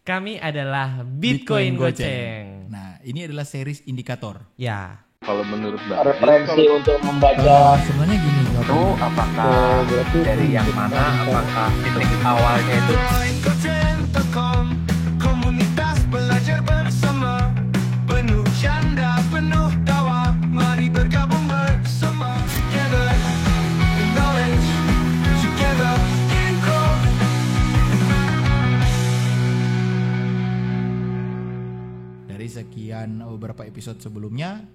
Kami adalah Bitcoin Goceng. Nah, ini adalah series indikator. Ya. Kalau menurut Mbak referensi untuk membaca Sebenarnya gini, itu apakah dari yang mana? Apakah titik awalnya itu komunitas belajar bersama, penuh canda, penuh tawa, mari bergabung bersama. Together in knowledge, together in growth. dari sekian beberapa episode sebelumnya,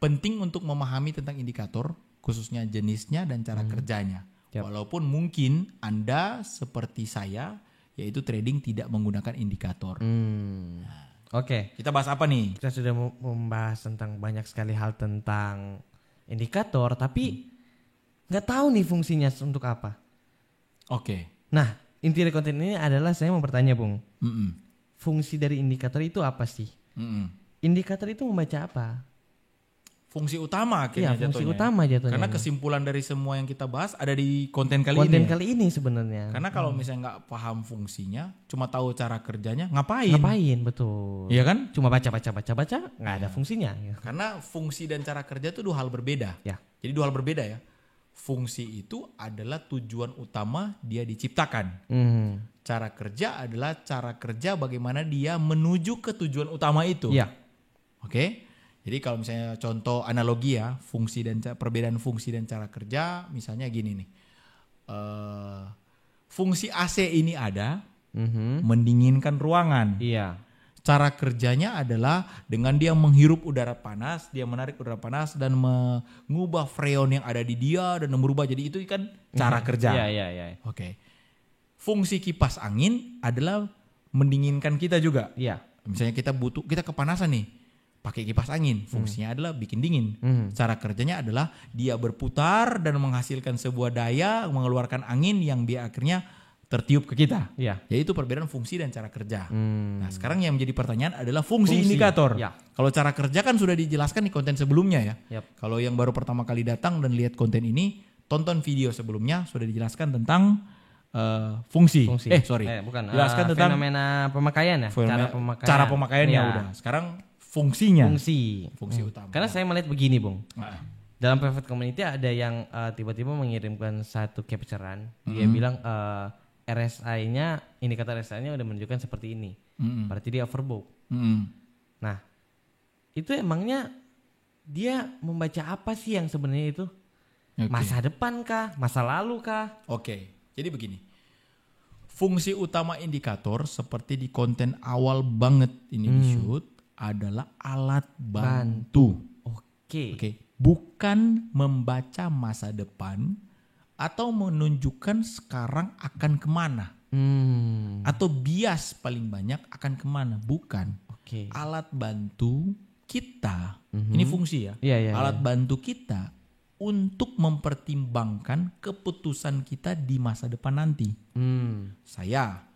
penting untuk memahami tentang indikator, khususnya jenisnya dan cara kerjanya. Yap. Walaupun mungkin Anda seperti saya, yaitu trading tidak menggunakan indikator. Oke. Kita bahas apa nih? Kita sudah membahas tentang banyak sekali hal tentang indikator, tapi nggak tahu nih fungsinya untuk apa. Oke. Nah, inti dari konten ini adalah saya mau bertanya, Bung. Mm-mm. Fungsi dari indikator itu apa sih? Mm-mm. Indikator itu membaca apa? Fungsi utama akhirnya Iya, fungsi jatuhnya. utama jatuhnya. Karena kesimpulan dari semua yang kita bahas ada di konten kali konten ini. kali ini sebenarnya. Karena kalau misalnya nggak paham fungsinya, cuma tahu cara kerjanya, ngapain? Ngapain, betul. Iya kan? Cuma baca, nggak ada fungsinya. Karena fungsi dan cara kerja itu dua hal berbeda. Ya. Jadi dua hal berbeda ya. Fungsi itu adalah tujuan utama dia diciptakan. Cara kerja adalah cara kerja bagaimana dia menuju ke tujuan utama itu. Iya. Oke. Jadi kalau misalnya contoh analogi ya, perbedaan fungsi dan cara kerja, misalnya gini nih. Fungsi AC ini ada mendinginkan ruangan. Iya. Cara kerjanya adalah dengan dia menghirup udara panas, dia menarik udara panas dan mengubah freon yang ada di dia dan merubah, jadi itu kan cara kerja. Iya. Oke. Fungsi kipas angin adalah mendinginkan kita juga. Iya. Misalnya kita kepanasan nih, pakai kipas angin, fungsinya adalah bikin dingin. Cara kerjanya adalah dia berputar dan menghasilkan sebuah daya, mengeluarkan angin yang dia akhirnya tertiup ke kita. Iya. Yaitu perbedaan fungsi dan cara kerja. Nah, sekarang yang menjadi pertanyaan adalah fungsi indikator. Ya. Kalau cara kerja kan sudah dijelaskan di konten sebelumnya ya. Yap. Kalau yang baru pertama kali datang dan lihat konten ini, tonton video sebelumnya sudah dijelaskan tentang fungsi. Bukan. Jelaskan tentang fenomena pemakaian ya. cara pemakaiannya Ya. udah. Sekarang fungsinya. Fungsi Utama. Karena saya melihat begini, Bung. Nah, Dalam private community ada yang tiba-tiba mengirimkan satu capturean. Dia bilang RSI-nya, indikator RSI-nya udah menunjukkan seperti ini. Berarti dia overbought. Nah, itu emangnya dia membaca apa sih yang sebenarnya itu? Oke. Masa depan kah? Masa lalu kah? Oke, jadi begini. Fungsi utama indikator seperti di konten awal banget ini di shoot adalah alat bantu. Oke. Bukan membaca masa depan atau menunjukkan sekarang akan kemana. Atau bias paling banyak akan kemana. Bukan. Oke. Alat bantu kita, ini fungsi ya. Iya. Alat bantu kita untuk mempertimbangkan keputusan kita di masa depan nanti. Saya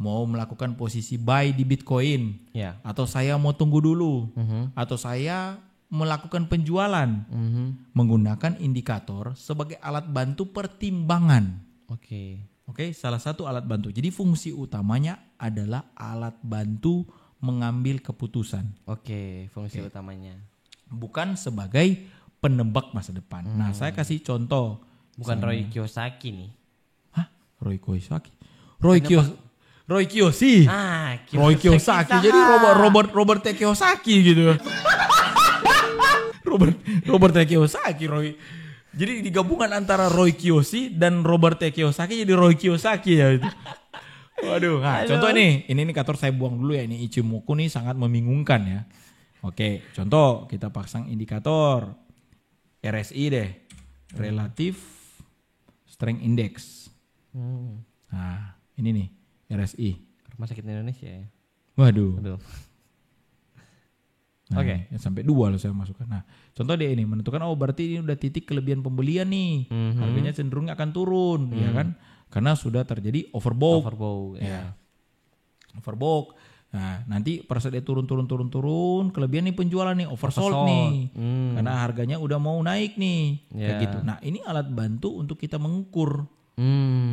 mau melakukan posisi buy di Bitcoin, Ya. atau saya mau tunggu dulu, atau saya melakukan penjualan menggunakan indikator sebagai alat bantu pertimbangan. Oke, salah satu alat bantu. Jadi fungsi utamanya adalah alat bantu mengambil keputusan. Fungsi utamanya. Bukan sebagai penebak masa depan. Nah, saya kasih contoh. Bukan Roy Kiyosaki nih. Hah? Roy Kiyosaki? Roy Kiyoshi. Roy Kiyosaki. Jadi Robert T. Kiyosaki gitu. Robert T. Kiyosaki, Roy. Jadi digabungan antara Roy Kiyoshi dan Robert T. Kiyosaki jadi Roy Kiyosaki ya itu. Waduh, nah, contoh nih, ini indikator saya buang dulu ya, ini Ichimoku nih sangat membingungkan ya. Oke, contoh kita pasang indikator RSI deh, Relative Strength Index. Nah, ini nih RSI. Rumah Sakit Indonesia ya. Waduh. Aduh. Nah, Oke. ya sampai 2 loh saya masukkan. Nah, contoh dia ini menentukan berarti ini udah titik kelebihan pembelian nih. Harganya cenderung akan turun, ya kan? Karena sudah terjadi overbought. Ya. Overbought. Nah, nanti pada saat dia turun, kelebihan nih penjualan nih, oversold nih. Karena harganya udah mau naik nih. Kayak gitu. Nah, ini alat bantu untuk kita mengukur.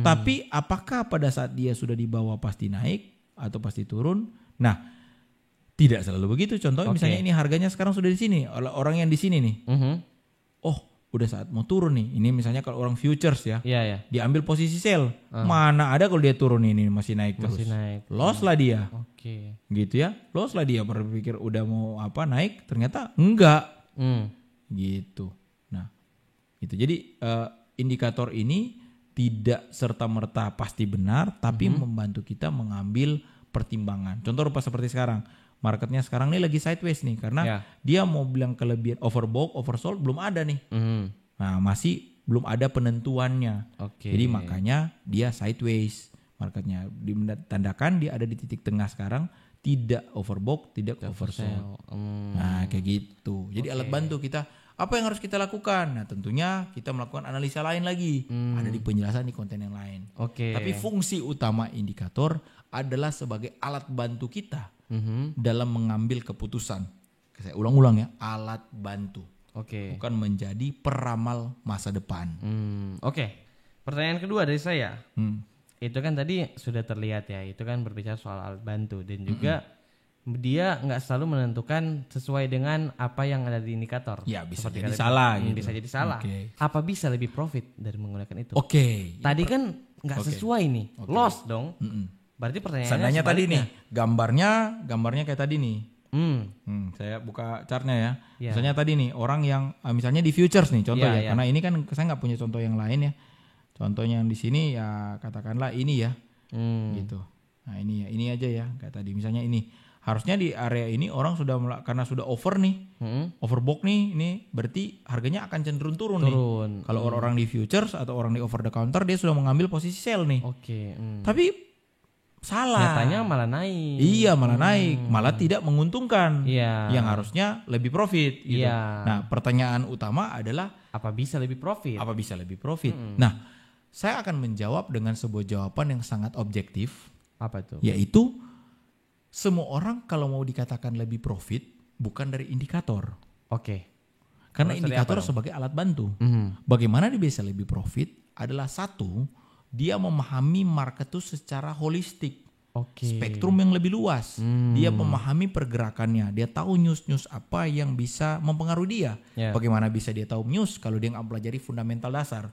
Tapi apakah pada saat dia sudah di bawah pasti naik atau pasti turun. Nah, tidak selalu begitu. Contohnya misalnya ini harganya sekarang sudah di sini, orang yang di sini nih. Oh, udah saat mau turun nih. Ini misalnya kalau orang futures ya. Iya. Diambil posisi sell. Mana ada kalau dia turun ini masih naik terus. Loss lah dia. Oke. Gitu ya. Loss lah dia, berpikir udah mau naik, ternyata enggak. Gitu. Nah, itu. Jadi indikator ini tidak serta-merta pasti benar, tapi membantu kita mengambil pertimbangan. Contoh rupa seperti sekarang. Marketnya sekarang ini lagi sideways nih, karena dia mau bilang kelebihan overbought, oversold belum ada nih. Nah, masih belum ada penentuannya. Jadi makanya dia sideways marketnya. Ditandakan dia ada di titik tengah sekarang, tidak overbought, tidak oversold. Nah, kayak gitu. Jadi alat bantu kita. Apa yang harus kita lakukan? Nah, tentunya kita melakukan analisa lain lagi. Ada di penjelasan di konten yang lain. Tapi fungsi utama indikator adalah sebagai alat bantu kita dalam mengambil keputusan. Saya ulang-ulang ya, alat bantu. Bukan menjadi peramal masa depan. Pertanyaan kedua dari saya. Itu kan tadi sudah terlihat ya, itu kan berbicara soal alat bantu dan juga dia nggak selalu menentukan sesuai dengan apa yang ada di indikator. Ya, bisa jadi salah gitu. Bisa jadi salah. Apa bisa lebih profit dari menggunakan itu? Tadi kan nggak sesuai nih, loss dong. Berarti pertanyaannya seandainya tadi nih gambarnya kayak tadi nih. Saya buka chartnya ya. Misalnya tadi nih orang yang misalnya di futures nih contoh ya. Karena ini kan saya nggak punya contoh yang lain ya. Contohnya yang di sini ya katakanlah ini ya. Gitu. Nah ini ya, ini aja ya kayak tadi. Misalnya ini harusnya di area ini orang sudah karena sudah over nih, overbought nih, ini berarti harganya akan cenderung turun nih. Kalau orang di futures atau orang di over the counter dia sudah mengambil posisi sell nih. Tapi salah. Nyatanya malah naik. Iya, malah naik, malah tidak menguntungkan. Yang harusnya lebih profit gitu. Nah, pertanyaan utama adalah apa bisa lebih profit? Nah, saya akan menjawab dengan sebuah jawaban yang sangat objektif. Apa tuh? Yaitu semua orang kalau mau dikatakan lebih profit bukan dari indikator. Karena indikator sebagai alat bantu. Bagaimana dia bisa lebih profit adalah satu, dia memahami market itu secara holistik. Spektrum yang lebih luas. Dia memahami pergerakannya. Dia tahu news apa yang bisa mempengaruhi dia. Bagaimana bisa dia tahu news kalau dia nggak mempelajari fundamental dasar.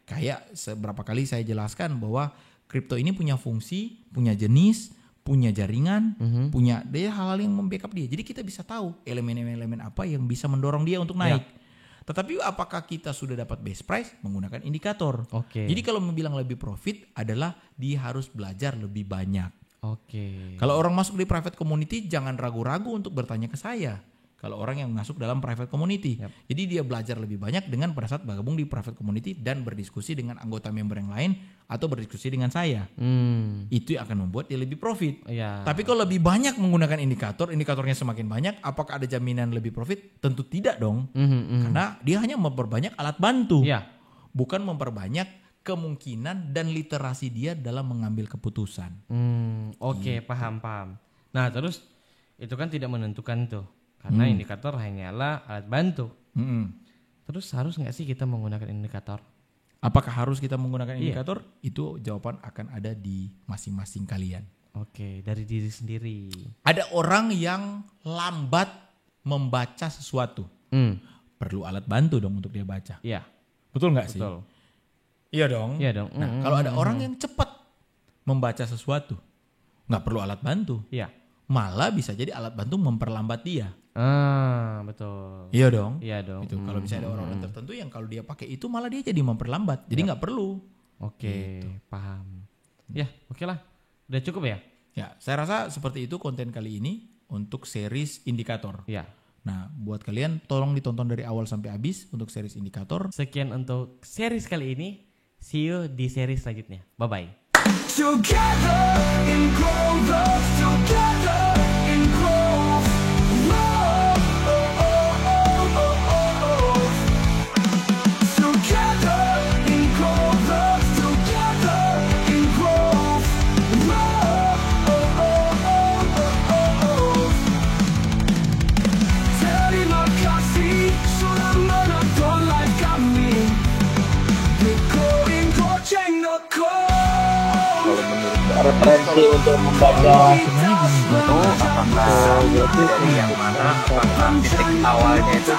Kayak seberapa kali saya jelaskan bahwa kripto ini punya fungsi, punya jenis, punya jaringan, punya dia hal-hal yang membackup dia. Jadi kita bisa tahu elemen-elemen apa yang bisa mendorong dia untuk naik. Tetapi apakah kita sudah dapat best price menggunakan indikator? Jadi kalau bilang lebih profit adalah dia harus belajar lebih banyak. Kalau orang masuk di private community jangan ragu-ragu untuk bertanya ke saya. Kalau orang yang masuk dalam private community. Jadi dia belajar lebih banyak dengan pada saat bergabung di private community dan berdiskusi dengan anggota member yang lain atau berdiskusi dengan saya. Itu yang akan membuat dia lebih profit. Tapi kalau lebih banyak menggunakan indikatornya semakin banyak, apakah ada jaminan lebih profit? Tentu tidak dong. Karena dia hanya memperbanyak alat bantu. Bukan memperbanyak kemungkinan dan literasi dia dalam mengambil keputusan. Paham. Nah terus itu kan tidak menentukan tuh. Karena indikator hanyalah alat bantu. Terus harus nggak sih kita menggunakan indikator? Apakah harus kita menggunakan indikator? Itu jawaban akan ada di masing-masing kalian. Dari diri sendiri. Ada orang yang lambat membaca sesuatu. Perlu alat bantu dong untuk dia baca. Betul nggak sih? Iya dong. Nah, kalau ada orang yang cepat membaca sesuatu, nggak perlu alat bantu. Malah bisa jadi alat bantu memperlambat dia. Betul. Iya dong. Gitu. Kalau misalnya ada orang tertentu yang kalau dia pakai itu malah dia jadi memperlambat. Jadi nggak perlu. Gitu. Paham. Oke lah. Udah cukup ya? Saya rasa seperti itu konten kali ini untuk series indikator. Nah, buat kalian tolong ditonton dari awal sampai habis untuk series indikator. Sekian untuk series kali ini. See you di series selanjutnya. Bye-bye. Together in growth, together in growth. Together in growth, together in growth. Terima kasih sudah menonton live kami. Kalau menurut referensi kasih untuk membaca. Sebenarnya gini itu apakah dari yang mana, apakah titik awalnya itu